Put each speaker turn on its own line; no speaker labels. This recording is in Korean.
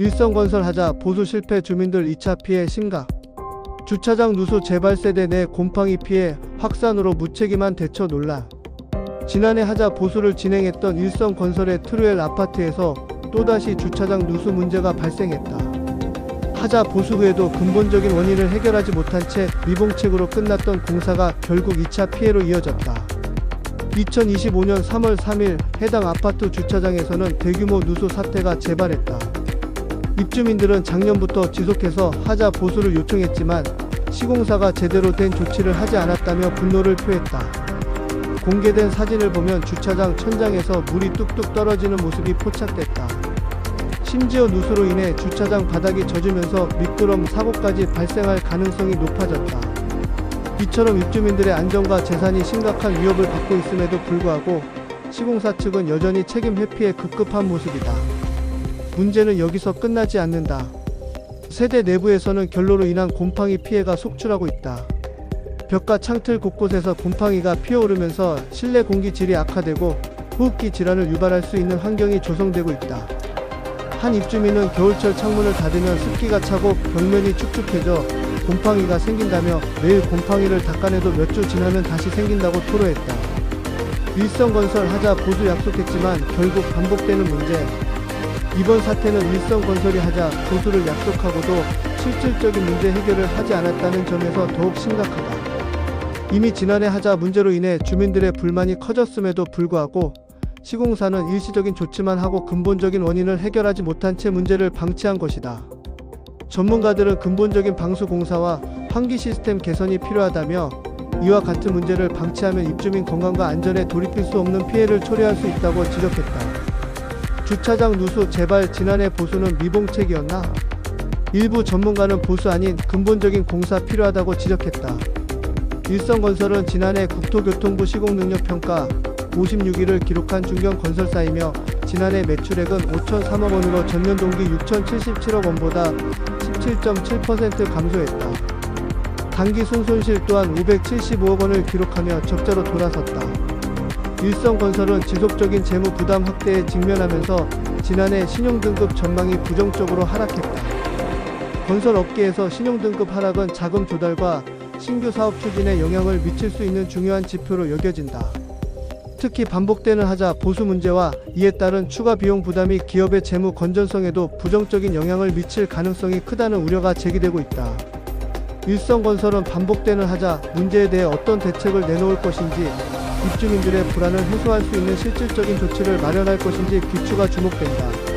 일성건설 하자 보수 실패 주민들 2차 피해 심각. 주차장 누수 재발 세대 내 곰팡이 피해 확산으로 무책임한 대처 논란. 지난해 하자 보수를 진행했던 일성건설의 트루엘 아파트에서 또다시 주차장 누수 문제가 발생했다. 하자 보수 후에도 근본적인 원인을 해결하지 못한 채 미봉책으로 끝났던 공사가 결국 2차 피해로 이어졌다. 2025년 3월 3일 해당 아파트 주차장에서는 대규모 누수 사태가 재발했다. 입주민들은 작년부터 지속해서 하자 보수를 요청했지만 시공사가 제대로 된 조치를 하지 않았다며 분노를 표했다. 공개된 사진을 보면 주차장 천장에서 물이 뚝뚝 떨어지는 모습이 포착됐다. 심지어 누수로 인해 주차장 바닥이 젖으면서 미끄럼 사고까지 발생할 가능성이 높아졌다. 이처럼 입주민들의 안전과 재산이 심각한 위협을 받고 있음에도 불구하고 시공사 측은 여전히 책임 회피에 급급한 모습이다. 문제는 여기서 끝나지 않는다. 세대 내부에서는 결로로 인한 곰팡이 피해가 속출하고 있다. 벽과 창틀 곳곳에서 곰팡이가 피어오르면서 실내 공기 질이 악화되고 호흡기 질환을 유발할 수 있는 환경이 조성되고 있다. 한 입주민은 겨울철 창문을 닫으면 습기가 차고 벽면이 축축해져 곰팡이가 생긴다며 매일 곰팡이를 닦아내도 몇 주 지나면 다시 생긴다고 토로했다. 일성건설 하자 보수 약속했지만 결국 반복되는 문제. 이번 사태는 일성건설이 하자 보수를 약속하고도 실질적인 문제 해결을 하지 않았다는 점에서 더욱 심각하다. 이미 지난해 하자 문제로 인해 주민들의 불만이 커졌음에도 불구하고 시공사는 일시적인 조치만 하고 근본적인 원인을 해결하지 못한 채 문제를 방치한 것이다. 전문가들은 근본적인 방수 공사와 환기 시스템 개선이 필요하다며 이와 같은 문제를 방치하면 입주민 건강과 안전에 돌이킬 수 없는 피해를 초래할 수 있다고 지적했다. 주차장 누수 재발 지난해 보수는 미봉책이었나? 일부 전문가는 보수 아닌 근본적인 공사 필요하다고 지적했다. 일성건설은 지난해 국토교통부 시공능력평가 56위를 기록한 중견건설사이며 지난해 매출액은 5,003억 원으로 전년 동기 6,077억 원보다 17.7% 감소했다. 단기 순손실 또한 575억 원을 기록하며 적자로 돌아섰다. 일성건설은 지속적인 재무 부담 확대에 직면하면서 지난해 신용등급 전망이 부정적으로 하락했다. 건설업계에서 신용등급 하락은 자금 조달과 신규 사업 추진에 영향을 미칠 수 있는 중요한 지표로 여겨진다. 특히 반복되는 하자 보수 문제와 이에 따른 추가 비용 부담이 기업의 재무 건전성에도 부정적인 영향을 미칠 가능성이 크다는 우려가 제기되고 있다. 일성건설은 반복되는 하자 문제에 대해 어떤 대책을 내놓을 것인지, 입주민들의 불안을 해소할 수 있는 실질적인 조치를 마련할 것인지 귀추가 주목된다.